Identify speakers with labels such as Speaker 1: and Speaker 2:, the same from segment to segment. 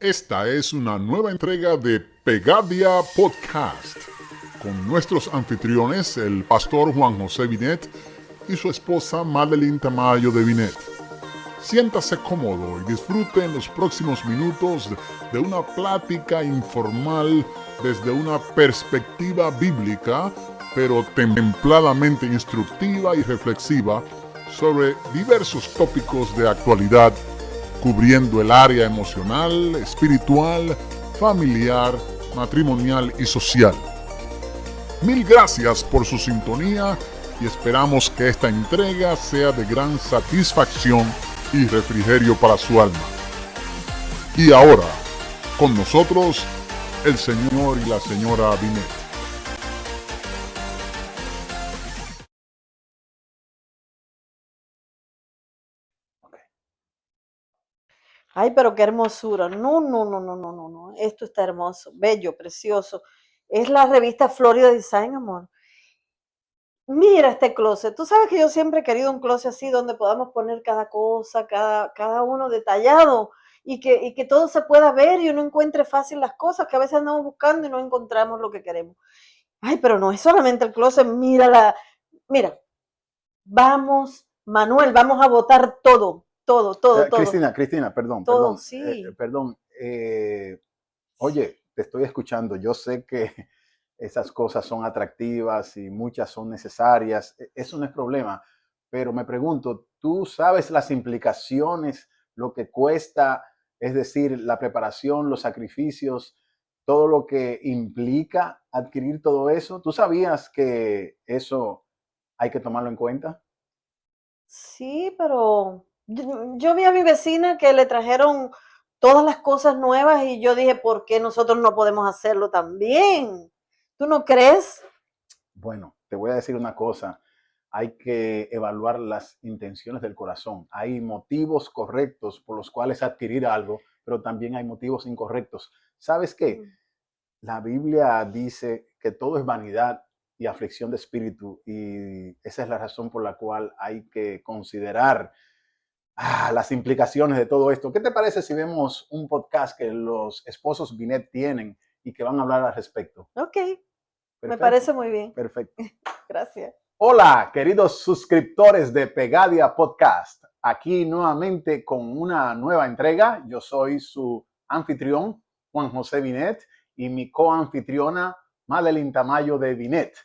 Speaker 1: Esta es una nueva entrega de Pegadia Podcast con nuestros anfitriones, el pastor Juan José Binet y su esposa Madeline Tamayo de Binet. Siéntase cómodo y disfrute en los próximos minutos de una plática informal desde una perspectiva bíblica, pero templadamente instructiva y reflexiva sobre diversos tópicos de actualidad, cubriendo el área emocional, espiritual, familiar, matrimonial y social. Mil gracias por su sintonía y esperamos que esta entrega sea de gran satisfacción y refrigerio para su alma. Y ahora, con nosotros, el señor y la señora Binet.
Speaker 2: Ay, pero qué hermosura. No. Esto está hermoso, bello, precioso. Es la revista Florida Design, amor. Mira este closet. Tú sabes que yo siempre he querido un closet así donde podamos poner cada cosa, cada uno detallado y que todo se pueda ver y uno encuentre fácil las cosas que a veces andamos buscando y no encontramos lo que queremos. Ay, pero no es solamente el closet. Mira, vamos, Manuel, vamos a botar todo.
Speaker 3: Cristina,
Speaker 2: Todo, sí.
Speaker 3: Oye, te estoy escuchando. Yo sé que esas cosas son atractivas y muchas son necesarias. Eso no es problema. Pero me pregunto, ¿tú sabes las implicaciones, lo que cuesta, es decir, la preparación, los sacrificios, todo lo que implica adquirir todo eso? ¿Tú sabías que eso hay que tomarlo en cuenta?
Speaker 2: Sí, pero yo vi a mi vecina que le trajeron todas las cosas nuevas y yo dije, ¿por qué nosotros no podemos hacerlo también? ¿Tú no crees?
Speaker 3: Bueno, te voy a decir una cosa. Hay que evaluar las intenciones del corazón. Hay motivos correctos por los cuales adquirir algo, pero también hay motivos incorrectos. ¿Sabes qué?
Speaker 2: Mm.
Speaker 3: La Biblia dice que todo es vanidad y aflicción de espíritu, y esa es la razón por la cual hay que considerar las implicaciones de todo esto. ¿Qué te parece si vemos un podcast que los esposos Binet tienen y que van a hablar al respecto?
Speaker 2: Ok, me
Speaker 3: Perfecto,
Speaker 2: parece muy bien.
Speaker 3: perfecto.
Speaker 2: Gracias.
Speaker 3: Hola, queridos suscriptores de Pegadia Podcast. Aquí nuevamente con una nueva entrega. Yo soy su anfitrión, Juan José Binet, y mi coanfitriona, Madeline Tamayo de Binet.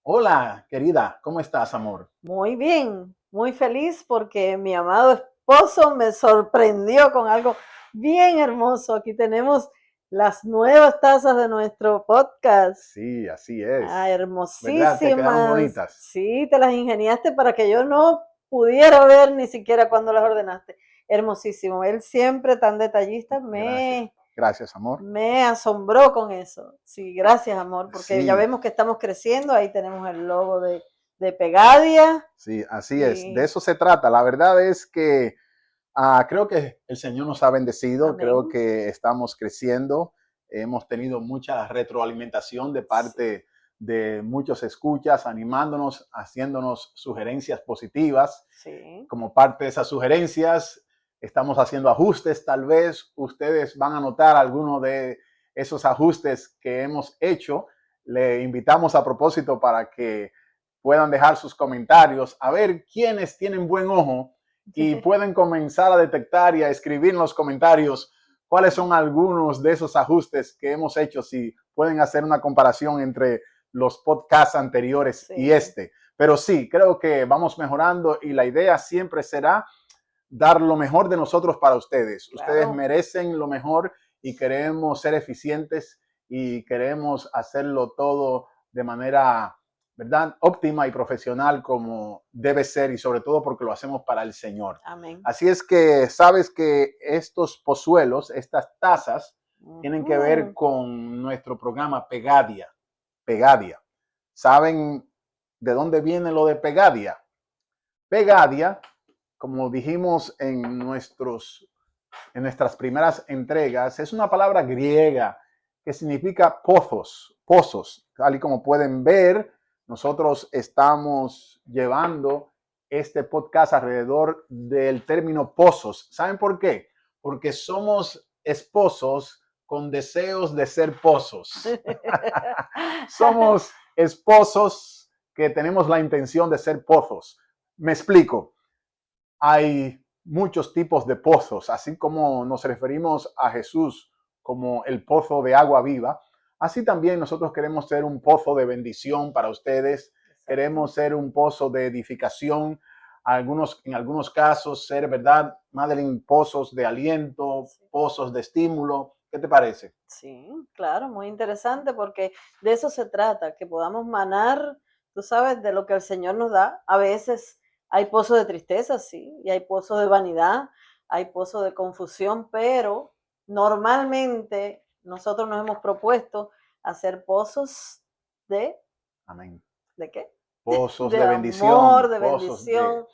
Speaker 3: Hola, querida, ¿cómo estás, amor?
Speaker 2: Muy bien, muy feliz porque mi amado esposo me sorprendió con algo bien hermoso. Aquí tenemos las nuevas tazas de nuestro podcast.
Speaker 3: Sí, así
Speaker 2: Ah,
Speaker 3: es. ¿Verdad? Te quedaron
Speaker 2: hermosísimas.
Speaker 3: bonitas.
Speaker 2: Sí, te las ingeniaste para que yo no pudiera ver ni siquiera cuando las ordenaste. Hermosísimo. Él siempre tan detallista
Speaker 3: Gracias. Gracias, amor.
Speaker 2: me asombró con eso. Sí, gracias, amor, porque ya
Speaker 3: Sí,
Speaker 2: vemos que estamos creciendo. Ahí tenemos el logo de Pegadia.
Speaker 3: sí, así es. De
Speaker 2: Y
Speaker 3: eso se trata. La verdad es que creo que el Señor nos ha bendecido, creo
Speaker 2: amén.
Speaker 3: que estamos creciendo, hemos tenido mucha retroalimentación de
Speaker 2: Sí,
Speaker 3: parte de muchos escuchas, animándonos, haciéndonos sugerencias positivas.
Speaker 2: sí.
Speaker 3: Como parte de esas sugerencias, estamos haciendo ajustes, tal vez ustedes van a notar alguno de esos ajustes que hemos hecho. Le invitamos a propósito para que puedan dejar sus comentarios, a ver quiénes tienen buen ojo y pueden comenzar a detectar y a escribir en los comentarios cuáles son algunos de esos ajustes que hemos hecho, si pueden hacer una comparación entre los podcasts anteriores y
Speaker 2: Sí,
Speaker 3: este. Pero sí, creo que vamos mejorando y la idea siempre será dar lo mejor de nosotros para ustedes. Ustedes
Speaker 2: claro.
Speaker 3: merecen lo mejor y queremos ser eficientes y queremos hacerlo todo de manera, ¿verdad?, óptima y profesional como debe ser, y sobre todo porque lo hacemos para el Señor.
Speaker 2: Amén.
Speaker 3: Así es que sabes que estos pozuelos, estas tazas, tienen que ver
Speaker 2: Ujú.
Speaker 3: con nuestro programa Pegadia. Pegadia. ¿Saben de dónde viene lo de Pegadia? Pegadia, como dijimos en nuestras primeras entregas, es una palabra griega que significa pozos. Tal y como pueden ver, nosotros estamos llevando este podcast alrededor del término pozos. ¿Saben por qué? Porque somos esposos con deseos de ser pozos. Somos esposos que tenemos la intención de ser pozos. Me explico. Hay muchos tipos de pozos, así como nos referimos a Jesús como el pozo de agua viva, así también nosotros queremos ser un pozo de bendición para ustedes, queremos ser un pozo de edificación, en algunos casos ser, ¿verdad, Madeline? Pozos de aliento, pozos de estímulo. ¿Qué te parece?
Speaker 2: Sí, claro, muy interesante porque de eso se trata, que podamos manar, tú sabes, de lo que el Señor nos da. A veces hay pozos de tristeza, sí, y hay pozos de vanidad, hay pozos de confusión, pero normalmente nosotros nos hemos propuesto hacer pozos de,
Speaker 3: Amén.
Speaker 2: ¿de qué?
Speaker 3: Pozos
Speaker 2: De
Speaker 3: de
Speaker 2: amor,
Speaker 3: bendición,
Speaker 2: de
Speaker 3: pozos
Speaker 2: bendición.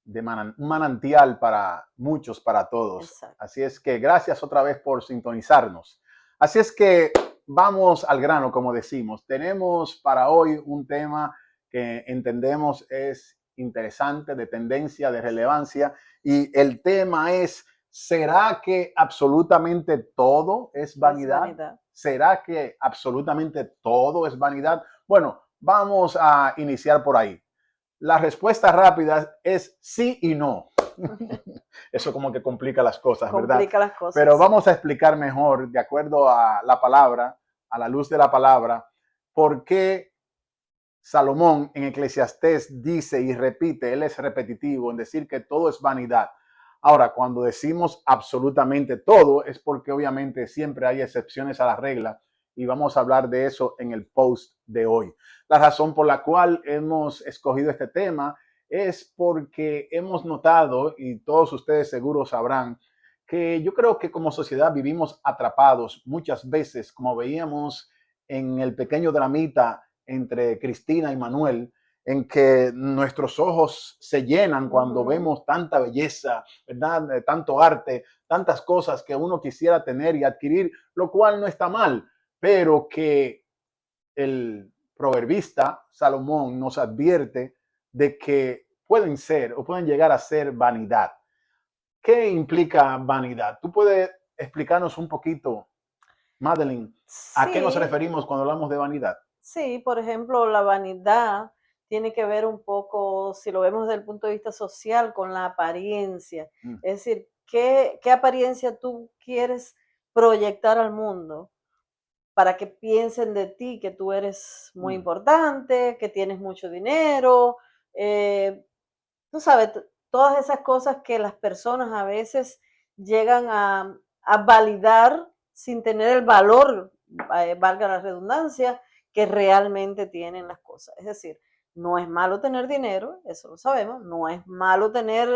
Speaker 3: un manantial para muchos, para todos.
Speaker 2: Exacto.
Speaker 3: Así es que gracias otra vez por sintonizarnos. Así es que vamos al grano, como decimos. Tenemos para hoy un tema que entendemos es interesante, de tendencia, de relevancia, y el tema es: ¿será que absolutamente todo es
Speaker 2: Es
Speaker 3: vanidad?
Speaker 2: vanidad.
Speaker 3: ¿Será que absolutamente todo es vanidad? Bueno, vamos a iniciar por ahí. La respuesta rápida es sí y no. Eso como que complica las cosas, ¿verdad?
Speaker 2: Complica las cosas.
Speaker 3: Pero
Speaker 2: Sí.
Speaker 3: vamos a explicar mejor, de acuerdo a la palabra, a la luz de la palabra, por qué Salomón en Eclesiastés dice y repite, él es repetitivo en decir que todo es vanidad. Ahora, cuando decimos absolutamente todo, es porque obviamente siempre hay excepciones a la regla, y vamos a hablar de eso en el post de hoy. La razón por la cual hemos escogido este tema es porque hemos notado, y todos ustedes seguro sabrán, que yo creo que como sociedad vivimos atrapados muchas veces, como veíamos en el pequeño dramita entre Cristina y Manuel, en que nuestros ojos se llenan cuando vemos tanta belleza, ¿verdad? Tanto arte, tantas cosas que uno quisiera tener y adquirir, lo cual no está mal, pero que el proverbista Salomón nos advierte de que pueden ser o pueden llegar a ser vanidad. ¿Qué implica vanidad? ¿Tú puedes explicarnos un poquito, Madeline, a qué nos
Speaker 2: Sí,
Speaker 3: referimos cuando hablamos de vanidad?
Speaker 2: sí, por ejemplo, la vanidad tiene que ver un poco, si lo vemos desde el punto de vista social, con la apariencia.
Speaker 3: Mm,
Speaker 2: Es decir, ¿qué apariencia tú quieres proyectar al mundo para que piensen de ti que tú eres muy
Speaker 3: mm.
Speaker 2: importante, que tienes mucho dinero? eh, Tú sabes, todas esas cosas que las personas a veces llegan a validar sin tener el valor, valga la redundancia, que realmente tienen las cosas. Es decir, no es malo tener dinero, eso lo sabemos, no es malo tener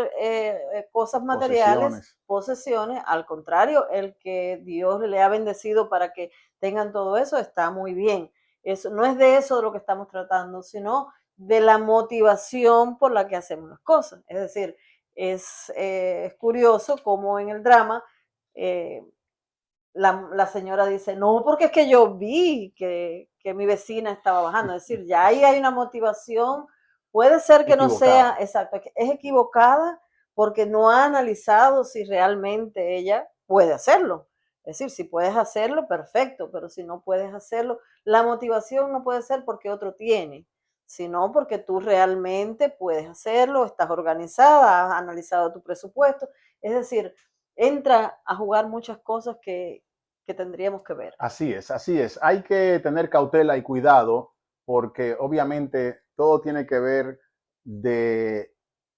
Speaker 2: cosas materiales,
Speaker 3: Posesiones.
Speaker 2: posesiones, al contrario, el que Dios le ha bendecido para que tengan todo eso está muy bien. Eso, no es de eso de lo que estamos tratando, sino de la motivación por la que hacemos las cosas. Es decir, es curioso cómo en el drama eh, la señora dice, no, porque es que yo vi que mi vecina estaba bajando. Es decir, ya ahí hay una motivación, puede ser que no sea,
Speaker 3: Equivocada.
Speaker 2: exacto, es equivocada porque no ha analizado si realmente ella puede hacerlo. Es decir, si puedes hacerlo, perfecto, pero si no puedes hacerlo, la motivación no puede ser porque otro tiene, sino porque tú realmente puedes hacerlo, estás organizada, has analizado tu presupuesto. Es decir, entra a jugar muchas cosas que tendríamos que ver.
Speaker 3: Así es, así es. Hay que tener cautela y cuidado porque obviamente todo tiene que ver de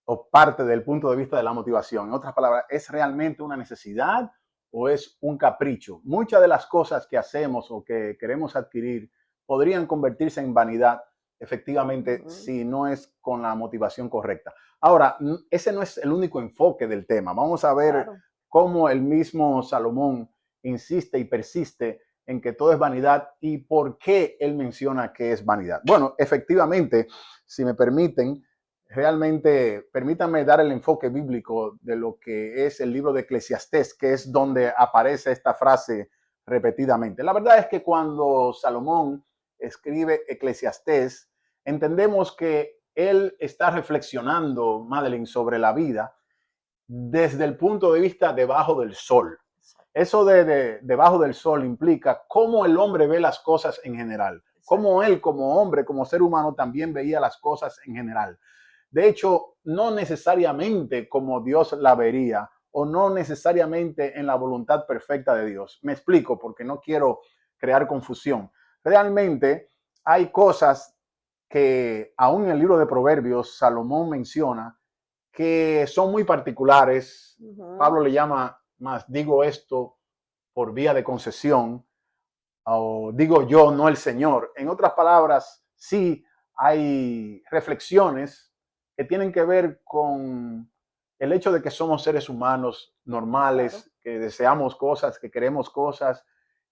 Speaker 3: o parte del punto de vista de la motivación. En otras palabras, ¿es realmente una necesidad o es un capricho? Muchas de las cosas que hacemos o que queremos adquirir podrían convertirse en vanidad, efectivamente,
Speaker 2: Ujú,
Speaker 3: si no es con la motivación correcta. Ahora, ese no es el único enfoque del tema. Vamos a ver
Speaker 2: claro.
Speaker 3: cómo el mismo Salomón insiste y persiste en que todo es vanidad y por qué él menciona que es vanidad. Bueno, efectivamente, si me permiten, realmente permítanme dar el enfoque bíblico de lo que es el libro de Eclesiastés, que es donde aparece esta frase repetidamente. La verdad es que cuando Salomón escribe Eclesiastés, entendemos que él está reflexionando, Madeline, sobre la vida desde el punto de vista debajo del sol. Eso de debajo del sol implica cómo el hombre ve las cosas en general, cómo él como hombre, como ser humano también veía las cosas en general. De hecho, no necesariamente como Dios la vería o no necesariamente en la voluntad perfecta de Dios. Me explico porque no quiero crear confusión. Realmente hay cosas que aún en el libro de Proverbios Salomón menciona que son muy particulares. Pablo le llama más, digo esto por vía de concesión, o digo yo, no el Señor. En otras palabras, sí hay reflexiones que tienen que ver con el hecho de que somos seres humanos normales,
Speaker 2: Claro.
Speaker 3: que deseamos cosas, que queremos cosas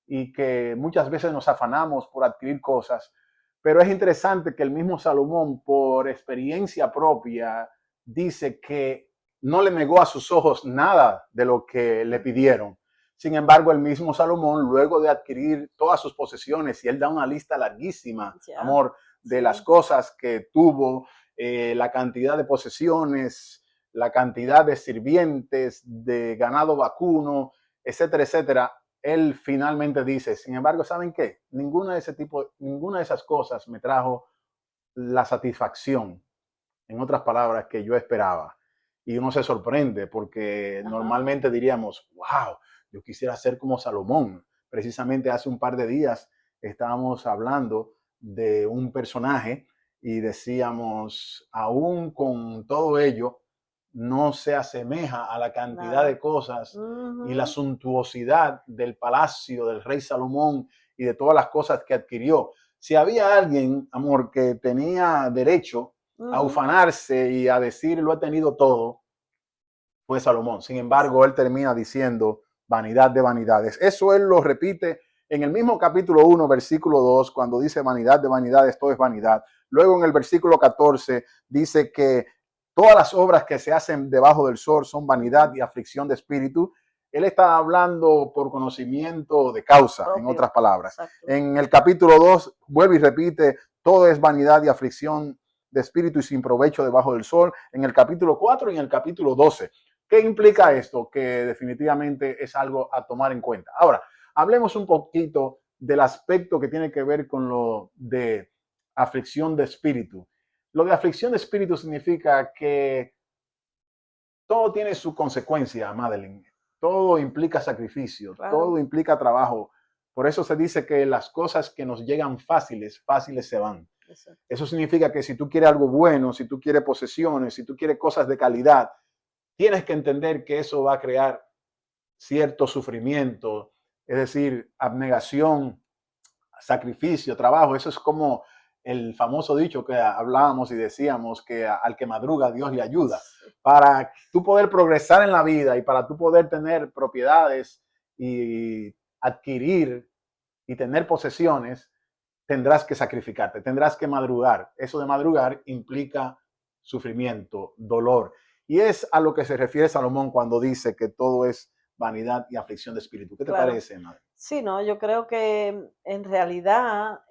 Speaker 3: y que muchas veces nos afanamos por adquirir cosas. Pero es interesante que el mismo Salomón, por experiencia propia, dice que no le negó a sus ojos nada de lo que le pidieron. Sin embargo, el mismo Salomón, luego de adquirir todas sus posesiones, y él da una lista larguísima,
Speaker 2: Ya,
Speaker 3: amor, de las
Speaker 2: sí.
Speaker 3: cosas que tuvo, la cantidad de posesiones, la cantidad de sirvientes, de ganado vacuno, etcétera, etcétera. Él finalmente dice, sin embargo, ¿saben qué? Ninguna de esas cosas me trajo la satisfacción, en otras palabras, que yo esperaba. Y uno se sorprende porque
Speaker 2: Ajá.
Speaker 3: normalmente diríamos, wow, yo quisiera ser como Salomón. Precisamente hace un par de días estábamos hablando de un personaje y decíamos, aún con todo ello, no se asemeja a la cantidad
Speaker 2: Nada.
Speaker 3: de cosas y la
Speaker 2: Ujú,
Speaker 3: suntuosidad del palacio del rey Salomón y de todas las cosas que adquirió. Si había alguien, amor, que tenía derecho a
Speaker 2: ujú.
Speaker 3: ufanarse y a decir lo he tenido todo, fue Salomón. Sin embargo,
Speaker 2: Exacto.
Speaker 3: él termina diciendo vanidad de vanidades. Eso él lo repite en el mismo capítulo 1, versículo 2, cuando dice vanidad de vanidades, todo es vanidad. Luego en el versículo 14 dice que todas las obras que se hacen debajo del sol son vanidad
Speaker 2: Ujú.
Speaker 3: y aflicción de espíritu. Él está hablando por conocimiento de causa, en
Speaker 2: Propio.
Speaker 3: otras palabras.
Speaker 2: Exacto.
Speaker 3: En el capítulo 2 vuelve y repite, todo es vanidad y aflicción de espíritu y sin provecho debajo del sol. En el capítulo 4 y en el capítulo 12. ¿Qué implica
Speaker 2: Sí.
Speaker 3: esto? Que definitivamente es algo a tomar en cuenta. Ahora, hablemos un poquito del aspecto que tiene que ver con lo de aflicción de espíritu. Lo de aflicción de espíritu significa que todo tiene su consecuencia, Madeline. Todo implica sacrificio,
Speaker 2: Claro.
Speaker 3: todo implica trabajo. Por eso se dice que las cosas que nos llegan fáciles, fáciles se van.
Speaker 2: Exacto.
Speaker 3: Eso significa que si tú quieres algo bueno, si tú quieres posesiones, si tú quieres cosas de calidad, tienes que entender que eso va a crear cierto sufrimiento, es decir, abnegación, sacrificio, trabajo. Eso es como el famoso dicho que hablábamos y decíamos que al que madruga Dios le ayuda.
Speaker 2: Sí.
Speaker 3: Para tú poder progresar en la vida y para tú poder tener propiedades y adquirir y tener posesiones, tendrás que sacrificarte, tendrás que madrugar. Eso de madrugar implica sufrimiento, dolor. Y es a lo que se refiere Salomón cuando dice que todo es vanidad y aflicción de espíritu. ¿Qué te
Speaker 2: Claro.
Speaker 3: parece, madre?
Speaker 2: Sí, no, yo creo que en realidad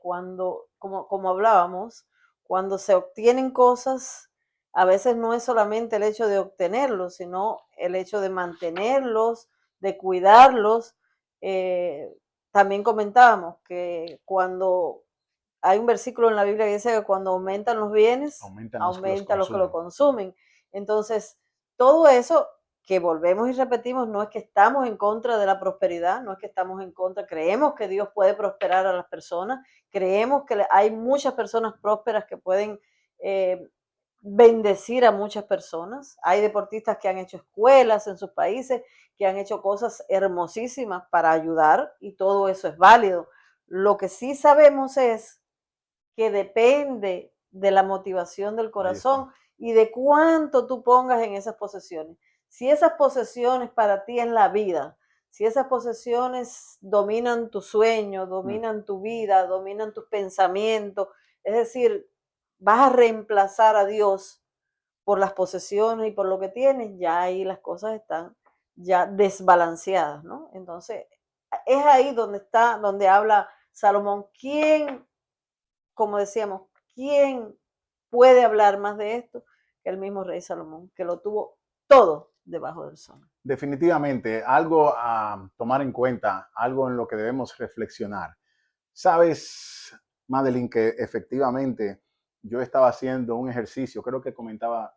Speaker 2: cuando, como hablábamos, cuando se obtienen cosas, a veces no es solamente el hecho de obtenerlos, sino el hecho de mantenerlos, de cuidarlos. Eh, También comentábamos que cuando hay un versículo en la Biblia que dice que cuando aumentan los bienes,
Speaker 3: Aumentan los que los
Speaker 2: aumenta los que lo
Speaker 3: consumen.
Speaker 2: consumen. Entonces, todo eso que volvemos y repetimos, no es que estamos en contra de la prosperidad, no es que estamos en contra, creemos que Dios puede prosperar a las personas, creemos que hay muchas personas prósperas que pueden eh, bendecir a muchas personas. Hay deportistas que han hecho escuelas en sus países, que han hecho cosas hermosísimas para ayudar y todo eso es válido. Lo que sí sabemos es que depende de la motivación del
Speaker 3: Ahí está.
Speaker 2: corazón y de cuánto tú pongas en esas posesiones. Si esas posesiones para ti es la vida, si esas posesiones dominan tu sueño,
Speaker 3: Mm.
Speaker 2: dominan tu vida, dominan tus pensamientos, es decir, vas a reemplazar a Dios por las posesiones y por lo que tienes, ya ahí las cosas están ya desbalanceadas, ¿no? Entonces, es ahí donde está, donde habla Salomón, ¿quién, como decíamos, quién puede hablar más de esto que el mismo rey Salomón, que lo tuvo todo debajo del sol.
Speaker 3: Definitivamente, algo a tomar en cuenta, algo en lo que debemos reflexionar. Sabes, Madeline, que efectivamente yo estaba haciendo un ejercicio, creo que comentaba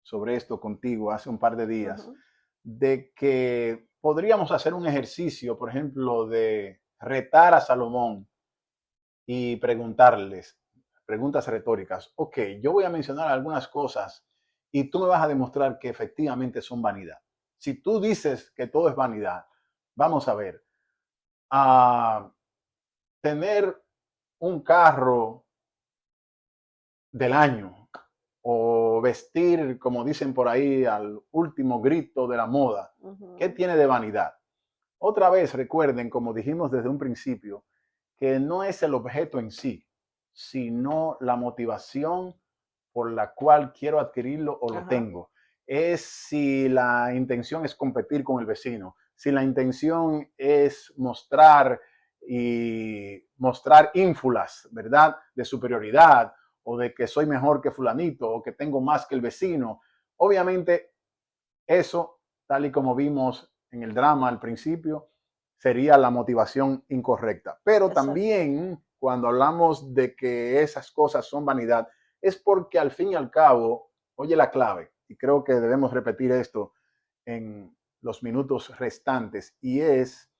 Speaker 3: sobre esto contigo hace un par de días,
Speaker 2: Ujú.
Speaker 3: de que podríamos hacer un ejercicio, por ejemplo, de retar a Salomón y preguntarles preguntas retóricas. Ok, yo voy a mencionar algunas cosas y tú me vas a demostrar que efectivamente son vanidad. Si tú dices que todo es vanidad, vamos a ver, a tener un carro del año o vestir, como dicen por ahí, al último grito de la moda, ¿qué
Speaker 2: Ujú.
Speaker 3: tiene de vanidad? Otra vez recuerden, como dijimos desde un principio, que no es el objeto en sí, sino la motivación por la cual quiero adquirirlo o lo
Speaker 2: Ajá.
Speaker 3: tengo. Es si la intención es competir con el vecino, si la intención es mostrar ínfulas, ¿verdad? De superioridad o de que soy mejor que fulanito o que tengo más que el vecino. Obviamente eso, tal y como vimos en el drama al principio, sería la motivación incorrecta. Pero
Speaker 2: Exacto.
Speaker 3: también cuando hablamos de que esas cosas son vanidad, es porque al fin y al cabo, oye la clave, y creo que debemos repetir esto en los minutos restantes, y es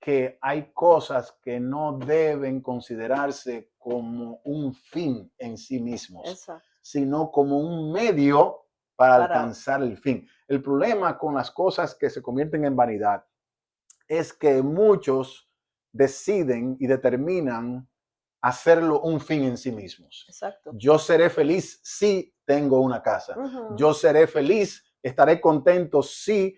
Speaker 3: que hay cosas que no deben considerarse como un fin en sí mismos,
Speaker 2: Exacto.
Speaker 3: sino como un medio para
Speaker 2: Para,
Speaker 3: alcanzar el fin. El problema con las cosas que se convierten en vanidad es que muchos deciden y determinan hacerlo un fin en sí mismos.
Speaker 2: exacto.
Speaker 3: Yo seré feliz si tengo una casa.
Speaker 2: Ujú.
Speaker 3: Yo seré feliz, estaré contento si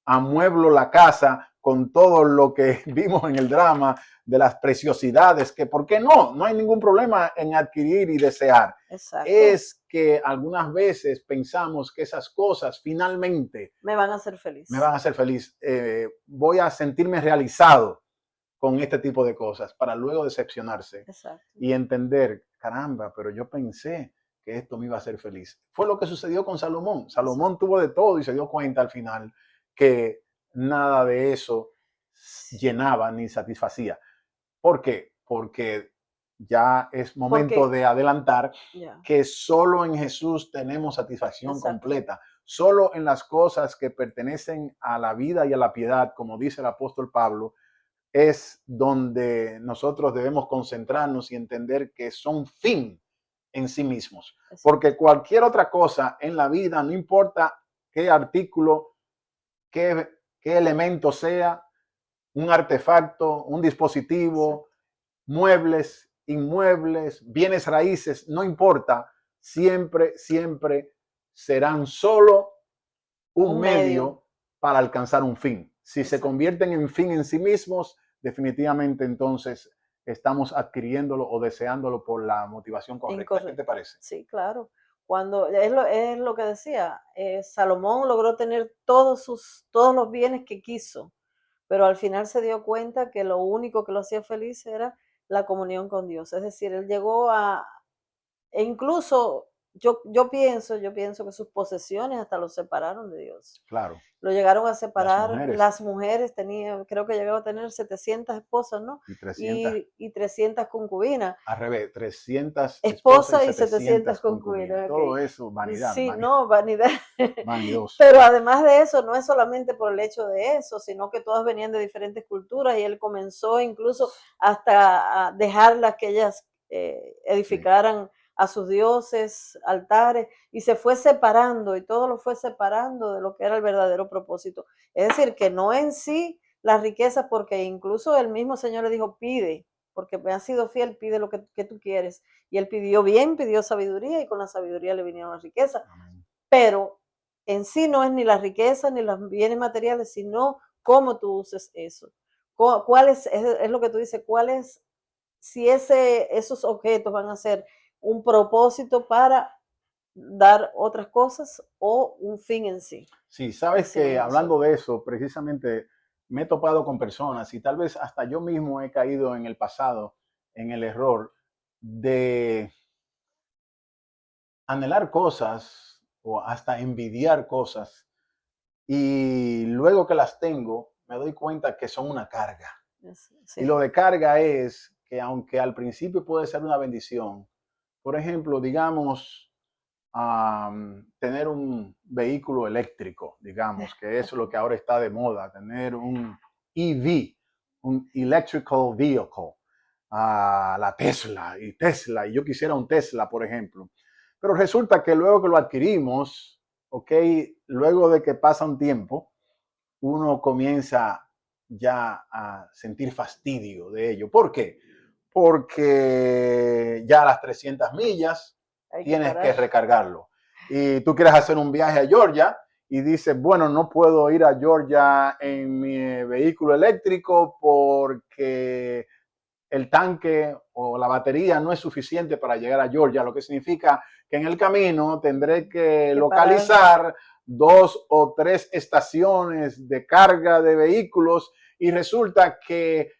Speaker 3: amueblo la casa con todo lo que vimos en el drama de las preciosidades, que por qué no, no hay ningún problema en adquirir y desear.
Speaker 2: Exacto.
Speaker 3: Es que algunas veces pensamos que esas cosas finalmente
Speaker 2: Me van a hacer
Speaker 3: me
Speaker 2: feliz.
Speaker 3: van a hacer feliz, voy a sentirme realizado con este tipo de cosas para luego decepcionarse
Speaker 2: Exacto.
Speaker 3: y entender, caramba, pero yo pensé que esto me iba a hacer feliz. Fue lo que sucedió con Salomón.
Speaker 2: Exacto.
Speaker 3: Salomón tuvo de todo y se dio cuenta al final que nada de eso llenaba ni satisfacía. ¿Por qué? Porque ya es momento
Speaker 2: Porque,
Speaker 3: de adelantar
Speaker 2: ya,
Speaker 3: que solo en Jesús tenemos satisfacción
Speaker 2: exacto.
Speaker 3: completa. Solo en las cosas que pertenecen a la vida y a la piedad, como dice el apóstol Pablo, es donde nosotros debemos concentrarnos y entender que son fin en sí mismos.
Speaker 2: Exacto.
Speaker 3: Porque cualquier otra cosa en la vida, no importa qué artículo, qué, qué elemento sea, un artefacto, un dispositivo,
Speaker 2: Exacto.
Speaker 3: muebles, inmuebles, bienes raíces, no importa, siempre, siempre serán solo un
Speaker 2: Un medio.
Speaker 3: medio para alcanzar un fin. Si se
Speaker 2: Exacto.
Speaker 3: convierten en fin en sí mismos, definitivamente entonces estamos adquiriéndolo o deseándolo por la motivación correcta. ¿Qué te
Speaker 2: Incorrecto.
Speaker 3: parece?
Speaker 2: Sí, claro. Cuando es lo que decía, Salomón logró tener todos los bienes que quiso, pero al final se dio cuenta que lo único que lo hacía feliz era la comunión con Dios. Es decir, él llegó a, e incluso yo pienso que sus posesiones hasta lo separaron de Dios.
Speaker 3: Claro,
Speaker 2: Lo llegaron a
Speaker 3: las
Speaker 2: separar,
Speaker 3: mujeres
Speaker 2: las mujeres tenían, creo que llegaba a tener 700 esposas, ¿no?
Speaker 3: y 300,
Speaker 2: Y 300 concubinas,
Speaker 3: al revés, 300 esposas y
Speaker 2: esposa y 700
Speaker 3: 700 concubinas.
Speaker 2: concubinas,
Speaker 3: Todo
Speaker 2: okey.
Speaker 3: eso, vanidad,
Speaker 2: Sí, no, vanidad.
Speaker 3: vanidoso.
Speaker 2: Pero además de eso, no es solamente por el hecho de eso, sino que todas venían de diferentes culturas y él comenzó incluso hasta a dejarlas que ellas,
Speaker 3: Sí,
Speaker 2: edificaran a sus dioses, altares, y se fue separando, y todo lo fue separando de lo que era el verdadero propósito. Es decir, que no en sí las riquezas, porque incluso el mismo Señor le dijo: "Pide, porque me has sido fiel, pide lo que tú quieres". Y él pidió bien, pidió sabiduría, y con la sabiduría le vinieron las riquezas.
Speaker 3: amén.
Speaker 2: Pero en sí no es ni la riqueza ni los bienes materiales, sino cómo tú uses eso. ¿Cuál es lo que tú dices? ¿Cuál es, si esos objetos van a ser un propósito para dar otras cosas o un fin en sí?
Speaker 3: Sí, sabes
Speaker 2: Decimos
Speaker 3: que hablando
Speaker 2: nosotros.
Speaker 3: de eso, precisamente me he topado con personas y tal vez hasta yo mismo he caído en el pasado, en el error de anhelar cosas o hasta envidiar cosas y luego que las tengo, me doy cuenta que son una carga.
Speaker 2: Sí.
Speaker 3: Y lo de carga es que aunque al principio puede ser una bendición, por ejemplo, digamos, tener un vehículo eléctrico, digamos, que es lo que ahora está de moda, tener un EV, un Electrical Vehicle, la Tesla, y yo quisiera un Tesla, por ejemplo. Pero resulta que luego que lo adquirimos, ok, luego de que pasa un tiempo, uno comienza ya a sentir fastidio de ello. ¿Por qué? Porque ya a las 300 millas
Speaker 2: Hay que
Speaker 3: tienes que
Speaker 2: parar.
Speaker 3: recargarlo. Y tú quieres hacer un viaje a Georgia y dices, bueno, no puedo ir a Georgia en mi vehículo eléctrico porque el tanque o la batería no es suficiente para llegar a Georgia, lo que significa que en el camino tendré que localizar 2 o 3 estaciones de carga de vehículos y resulta que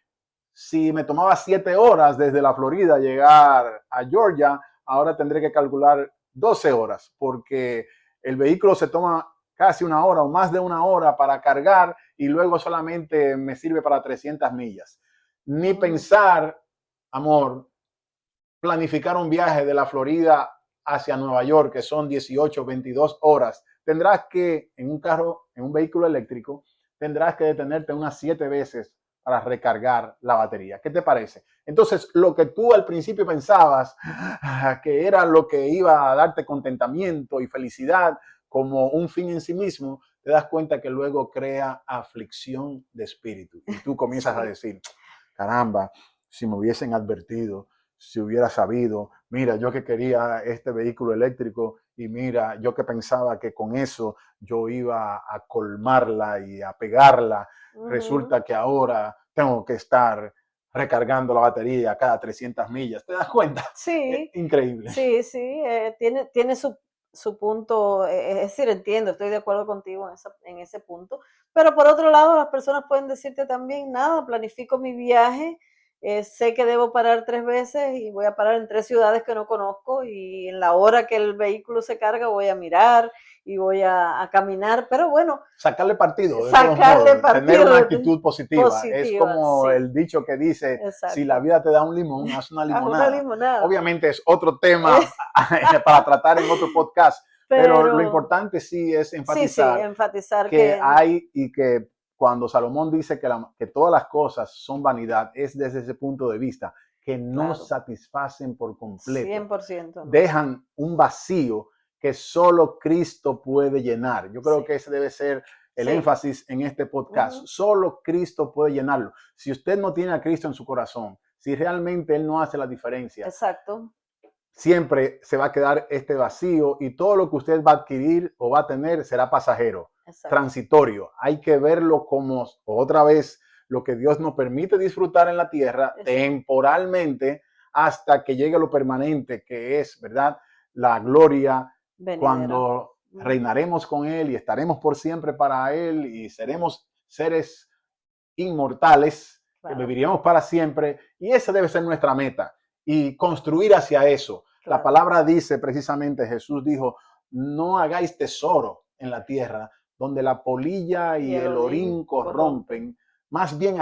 Speaker 3: si me tomaba 7 horas desde la Florida llegar a Georgia, ahora tendré que calcular 12 horas porque el vehículo se toma casi una hora o más de una hora para cargar y luego solamente me sirve para 300 millas. Ni pensar, amor, planificar un viaje de la Florida hacia Nueva York, que son 18, 22 horas. Tendrás que, en un carro, en un vehículo eléctrico, tendrás que detenerte unas 7 veces para recargar la batería. ¿Qué te parece? Entonces, lo que tú al principio pensabas que era lo que iba a darte contentamiento y felicidad como un fin en sí mismo, te das cuenta que luego crea aflicción de espíritu. Y tú comienzas a decir, caramba, si me hubiesen advertido, si hubiera sabido, mira, yo que quería este vehículo eléctrico y mira, yo que pensaba que con eso yo iba a colmarla y a pegarla, resulta que ahora tengo que estar recargando la batería cada 300 millas. ¿Te das cuenta?
Speaker 2: Sí,
Speaker 3: Increíble.
Speaker 2: sí, sí, tiene su punto, es decir, entiendo, estoy de acuerdo contigo en ese punto, pero por otro lado, las personas pueden decirte también, nada, planifico mi viaje, sé que debo parar 3 veces y voy a parar en 3 ciudades que no conozco y en la hora que el vehículo se carga voy a mirar y voy a caminar, pero bueno,
Speaker 3: Sacarle partido, de todos
Speaker 2: sacarle
Speaker 3: modos, tener una
Speaker 2: partido
Speaker 3: actitud positiva. Es
Speaker 2: positiva,
Speaker 3: como
Speaker 2: sí,
Speaker 3: el dicho que dice, si la
Speaker 2: exacto.
Speaker 3: vida te da un limón, haz una
Speaker 2: Haz una
Speaker 3: limonada.
Speaker 2: limonada.
Speaker 3: Obviamente es otro tema para tratar en otro podcast, pero lo
Speaker 2: Pero
Speaker 3: importante sí es
Speaker 2: sí,
Speaker 3: enfatizar
Speaker 2: enfatizar
Speaker 3: que
Speaker 2: que
Speaker 3: hay y que cuando Salomón dice que todas las cosas son vanidad, es desde ese punto de vista, que no
Speaker 2: claro,
Speaker 3: satisfacen por completo,
Speaker 2: 100% no.
Speaker 3: dejan un vacío que solo Cristo puede llenar. Yo creo
Speaker 2: Sí,
Speaker 3: que ese debe ser el
Speaker 2: sí.
Speaker 3: énfasis en este podcast.
Speaker 2: Ujú,
Speaker 3: Solo Cristo puede llenarlo. Si usted no tiene a Cristo en su corazón, si realmente Él no hace la diferencia,
Speaker 2: exacto,
Speaker 3: siempre se va a quedar este vacío y todo lo que usted va a adquirir o va a tener será pasajero,
Speaker 2: exacto.
Speaker 3: transitorio. Hay que verlo como otra vez lo que Dios nos permite disfrutar en la tierra
Speaker 2: Exacto.
Speaker 3: temporalmente hasta que llegue lo permanente, que es, ¿verdad? La gloria
Speaker 2: Venidera.
Speaker 3: cuando
Speaker 2: Ujú,
Speaker 3: reinaremos con Él y estaremos por siempre para Él y seremos seres inmortales, que
Speaker 2: claro,
Speaker 3: viviríamos para siempre, y esa debe ser nuestra meta, y construir hacia eso. La
Speaker 2: claro.
Speaker 3: palabra dice precisamente, Jesús dijo, no hagáis tesoro en la tierra, donde la polilla
Speaker 2: Y
Speaker 3: y
Speaker 2: el
Speaker 3: el
Speaker 2: olín
Speaker 3: orín
Speaker 2: corrompen.
Speaker 3: corrompen, más bien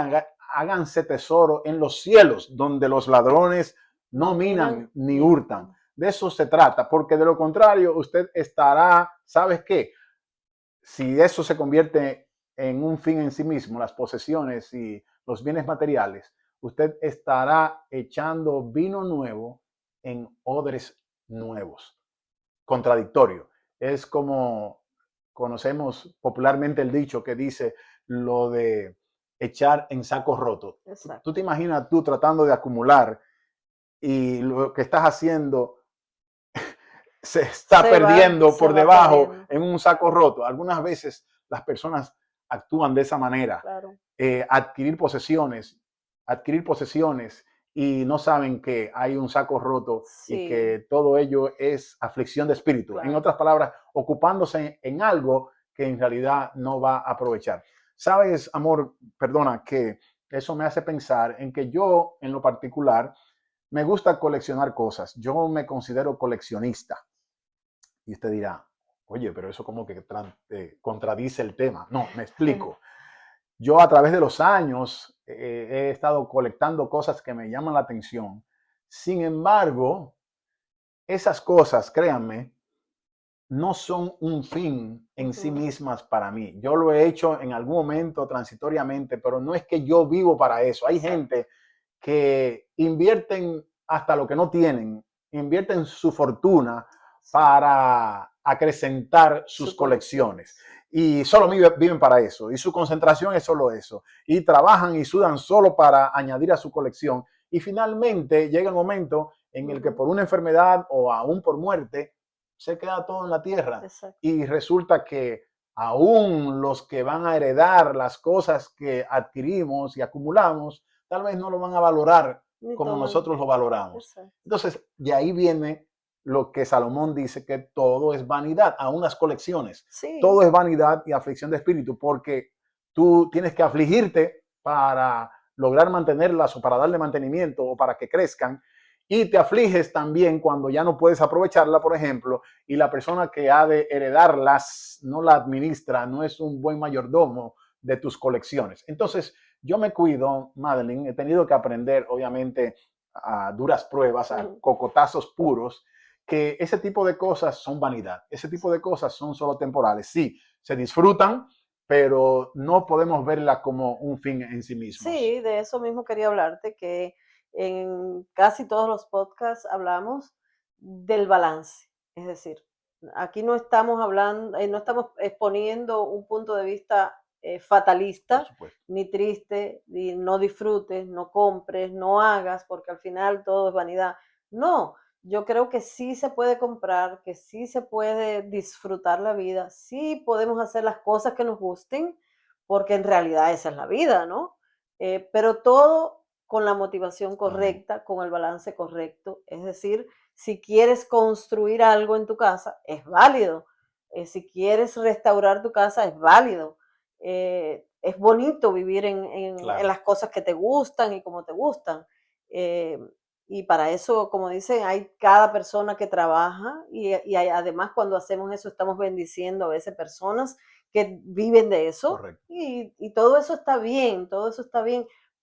Speaker 3: háganse tesoro en los cielos, donde los ladrones no
Speaker 2: No
Speaker 3: minan
Speaker 2: minan
Speaker 3: ni
Speaker 2: ni
Speaker 3: hurtan.
Speaker 2: hurtan.
Speaker 3: De eso se trata, porque de lo contrario usted estará, ¿sabes qué? Si eso se convierte en un fin en sí mismo, las posesiones y los bienes materiales, usted estará echando vino nuevo en odres nuevos. Contradictorio. Es como conocemos popularmente el dicho que dice lo de echar en sacos rotos. Tú te
Speaker 2: Exacto.
Speaker 3: imaginas tú tratando de acumular y lo que estás haciendo se está perdiendo
Speaker 2: Se
Speaker 3: por
Speaker 2: va
Speaker 3: debajo
Speaker 2: perdiendo.
Speaker 3: en un saco roto. Algunas veces las personas actúan de esa manera,
Speaker 2: Claro.
Speaker 3: adquirir posesiones y no saben que hay un saco roto y
Speaker 2: Sí,
Speaker 3: que todo ello es aflicción de espíritu. En
Speaker 2: claro.
Speaker 3: otras palabras, ocupándose en algo que en realidad no va a aprovechar. Sabes, amor, perdona, que eso me hace pensar en que yo, en lo particular, me gusta coleccionar cosas. Yo me considero coleccionista. Y usted dirá, Oye, pero eso como que contradice el tema. No, me explico. Yo a través de los años he estado colectando cosas que me llaman la atención. Sin embargo, esas cosas, créanme, no son un fin en sí
Speaker 2: Ujú.
Speaker 3: mismas para mí. Yo lo he hecho en algún momento transitoriamente, pero no es que yo vivo para eso. Hay gente que invierten hasta lo que no tienen, invierten su fortuna
Speaker 2: Sí,
Speaker 3: para acrecentar sus
Speaker 2: su colección.
Speaker 3: colecciones. Y solo viven para eso. Y su concentración es solo eso. Y trabajan y sudan solo para añadir a su colección. Y finalmente llega el momento en el que
Speaker 2: Ujú.
Speaker 3: por una enfermedad o aún por muerte se queda todo en la tierra.
Speaker 2: Exacto.
Speaker 3: Y resulta que aún los que van a heredar las cosas que adquirimos y acumulamos, tal vez no lo van a valorar
Speaker 2: Ni
Speaker 3: como
Speaker 2: toman.
Speaker 3: nosotros lo valoramos.
Speaker 2: Exacto.
Speaker 3: Entonces, de ahí viene lo que Salomón dice, que todo es vanidad, aún las colecciones.
Speaker 2: Sí,
Speaker 3: Todo es vanidad y aflicción de espíritu, porque tú tienes que afligirte para lograr mantenerlas o para darle mantenimiento o para que crezcan. Y te afliges también cuando ya no puedes aprovecharla, por ejemplo, y la persona que ha de heredarlas no la administra, no es un buen mayordomo de tus colecciones. Entonces, yo me cuido, Madeline, he tenido que aprender, obviamente, a duras pruebas, a
Speaker 2: ujú,
Speaker 3: cocotazos puros, que ese tipo de cosas son vanidad, ese tipo de cosas son solo temporales. Sí, se disfrutan, pero no podemos verla como un fin en sí mismos.
Speaker 2: sí, de eso mismo quería hablarte, que en casi todos los podcasts hablamos del balance. Es decir, aquí no estamos hablando, no estamos exponiendo un punto de vista
Speaker 3: Por
Speaker 2: fatalista,
Speaker 3: supuesto.
Speaker 2: ni triste, ni no disfrutes, no compres, no hagas, porque al final todo es vanidad. No, yo creo que sí se puede comprar, que sí se puede disfrutar la vida, sí podemos hacer las cosas que nos gusten, porque en realidad esa es la vida, ¿no? Pero todo con la motivación
Speaker 3: Amén.
Speaker 2: correcta, con el balance correcto. Es decir, si quieres construir algo en tu casa, es válido. Si quieres restaurar tu casa, es válido. Es bonito vivir en
Speaker 3: Claro.
Speaker 2: las cosas que te gustan y como te gustan. Eh, y para eso, como dicen, hay cada persona que trabaja además cuando hacemos eso estamos bendiciendo a veces personas que viven de eso
Speaker 3: Correcto.
Speaker 2: y todo eso está bien,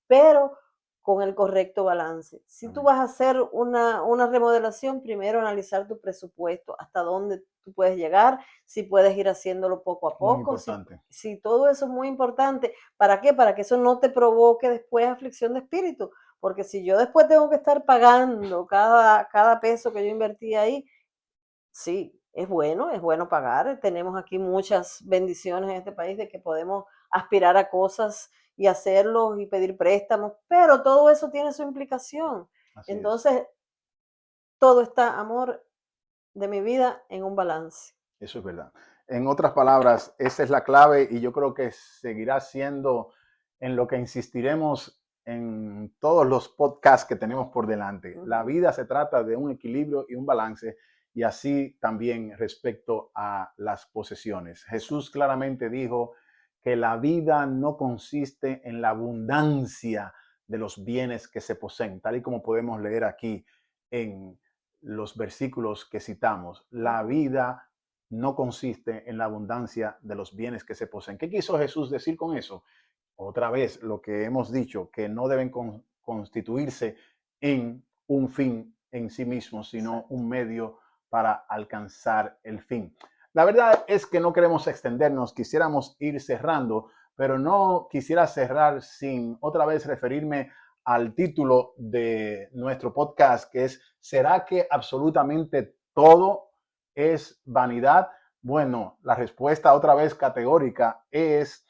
Speaker 2: pero con el correcto balance. Si tú
Speaker 3: Amén.
Speaker 2: vas a hacer una remodelación, primero analizar tu presupuesto, hasta dónde tú puedes llegar, si puedes ir haciéndolo poco a
Speaker 3: Muy
Speaker 2: poco,
Speaker 3: importante.
Speaker 2: si todo eso es muy importante. ¿Para qué? Para que eso no te provoque después aflicción de espíritu. Porque si yo después tengo que estar pagando cada peso que yo invertí ahí, sí, es bueno pagar. Tenemos aquí muchas bendiciones en este país de que podemos aspirar a cosas y hacerlos y pedir préstamos, pero todo eso tiene su implicación.
Speaker 3: Así es.
Speaker 2: Entonces, todo está, amor de mi vida, en un balance.
Speaker 3: Eso es verdad. En otras palabras, esa es la clave y yo creo que seguirá siendo en lo que insistiremos en todos los podcasts que tenemos por delante. La
Speaker 2: Ujú.
Speaker 3: vida se trata de un equilibrio y un balance y así también respecto a las posesiones. Jesús
Speaker 2: Exacto.
Speaker 3: claramente dijo que la vida no consiste en la abundancia de los bienes que se poseen, tal y como podemos leer aquí en los versículos que citamos. La
Speaker 2: Ujú.
Speaker 3: vida no consiste en la abundancia de los bienes que se poseen. ¿Qué quiso Jesús decir con eso? Otra vez, lo que hemos dicho, que no deben constituirse en un fin en sí mismos, sino
Speaker 2: Exacto.
Speaker 3: un medio para alcanzar el fin. La verdad es que no queremos extendernos, quisiéramos ir cerrando, pero no quisiera cerrar sin otra vez referirme al título de nuestro podcast, que es ¿será que absolutamente todo es vanidad? Bueno, la respuesta otra vez categórica es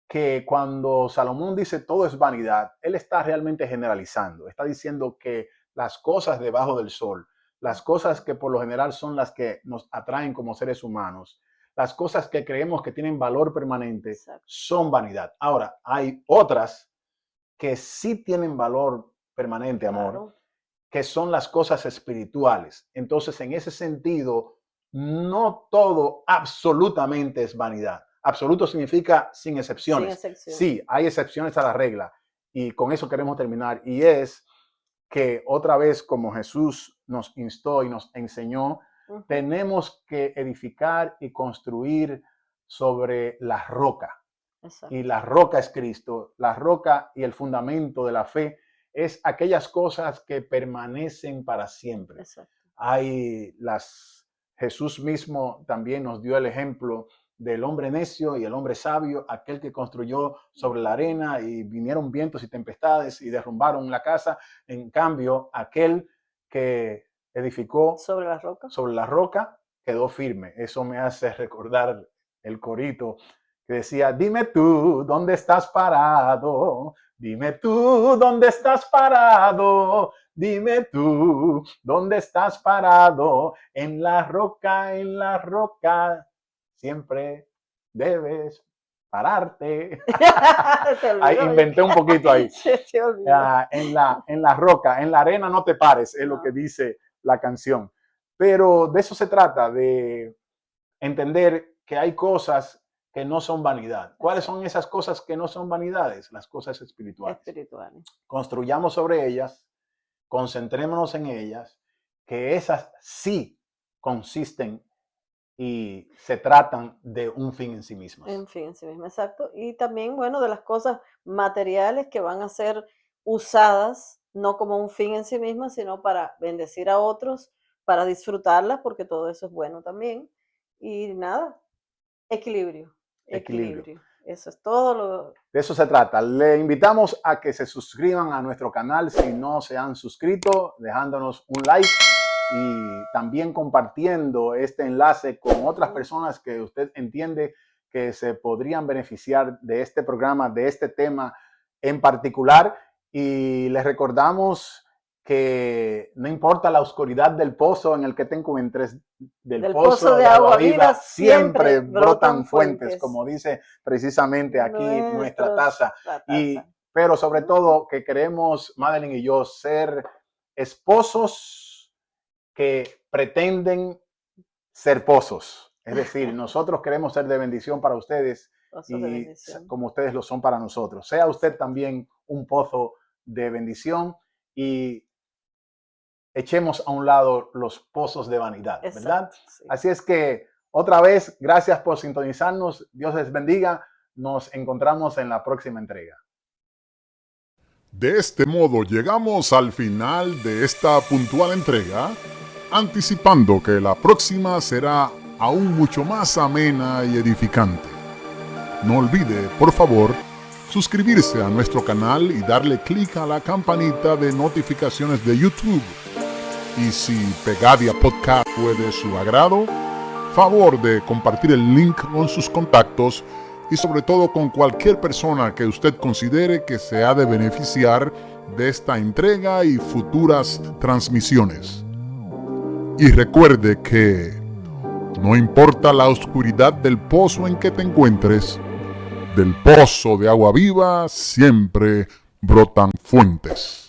Speaker 3: que cuando Salomón dice todo es vanidad, él está realmente generalizando, está diciendo que las cosas debajo del sol, las cosas
Speaker 2: Ujú.
Speaker 3: que por lo general son las que nos atraen como seres humanos, las cosas que creemos que tienen valor permanente,
Speaker 2: Exacto.
Speaker 3: son vanidad. Ahora, hay otras que sí tienen valor permanente, amor,
Speaker 2: Claro.
Speaker 3: que son las cosas espirituales. Entonces, en ese sentido, no todo absolutamente es vanidad. Absoluto significa sin
Speaker 2: Sin
Speaker 3: excepciones.
Speaker 2: excepción.
Speaker 3: Sí, hay excepciones a la regla. Y con eso queremos terminar. Y es que otra vez, como Jesús nos instó y nos enseñó,
Speaker 2: Ujú.
Speaker 3: Tenemos que edificar y construir sobre la roca.
Speaker 2: Exacto.
Speaker 3: Y la roca es Cristo. La roca y el fundamento de la fe es aquellas cosas que permanecen para siempre.
Speaker 2: Exacto.
Speaker 3: Jesús mismo también nos dio el ejemplo del hombre necio y el hombre sabio, aquel que construyó sobre la arena y vinieron vientos y tempestades y derrumbaron la casa. En cambio, aquel que edificó
Speaker 2: Sobre la roca.
Speaker 3: sobre la roca quedó firme. Eso me hace recordar el corito que decía: dime tú, ¿dónde estás parado? Dime tú, ¿dónde estás parado? Dime tú, ¿dónde estás parado? En la roca, siempre debes pararte. Ahí inventé un poquito ahí.
Speaker 2: Se te olvidó.
Speaker 3: En la roca, en la arena no te pares, es lo que dice la canción. Pero de eso se trata, de entender que hay cosas que no son vanidad. ¿Cuáles son esas cosas que no son vanidades? Las cosas espirituales. Construyamos sobre ellas, concentrémonos en ellas, que esas sí consisten y se tratan de un fin en sí mismas.
Speaker 2: En fin, en sí mismo, exacto. Y también, bueno, de las cosas materiales que van a ser usadas, no como un fin en sí mismas, sino para bendecir a otros, para disfrutarlas, porque todo eso es bueno también. Y nada, equilibrio,
Speaker 3: Equilibrio.
Speaker 2: equilibrio. Eso es todo lo...
Speaker 3: De eso se trata. Le invitamos a que se suscriban a nuestro canal si no se han suscrito, dejándonos un like y también compartiendo este enlace con otras personas que usted entiende que se podrían beneficiar de este programa, de este tema en particular. Y les recordamos que no importa la oscuridad del pozo en el que te encuentres, del pozo de agua viva siempre brotan fuentes, como dice precisamente aquí nuestra taza. Pero sobre todo que queremos, Madeline y yo, ser esposos que pretenden ser pozos. Es decir, nosotros queremos ser de bendición para ustedes y como ustedes lo son para nosotros. Sea usted también un pozo de bendición y echemos a un lado los pozos de vanidad, ¿verdad? Sí. Así es que, otra vez, gracias por sintonizarnos. Dios les bendiga. Nos encontramos en la próxima entrega.
Speaker 1: De este modo llegamos al final de esta puntual entrega, anticipando que la próxima será aún mucho más amena y edificante. No olvide, por favor, suscribirse a nuestro canal y darle clic a la campanita de notificaciones de YouTube. Y si Pegadia Podcast fue de su agrado, favor de compartir el link con sus contactos y sobre todo con cualquier persona que usted considere que se ha de beneficiar de esta entrega y futuras transmisiones. Y recuerde que no importa la oscuridad del pozo en que te encuentres, del pozo de agua viva siempre brotan fuentes.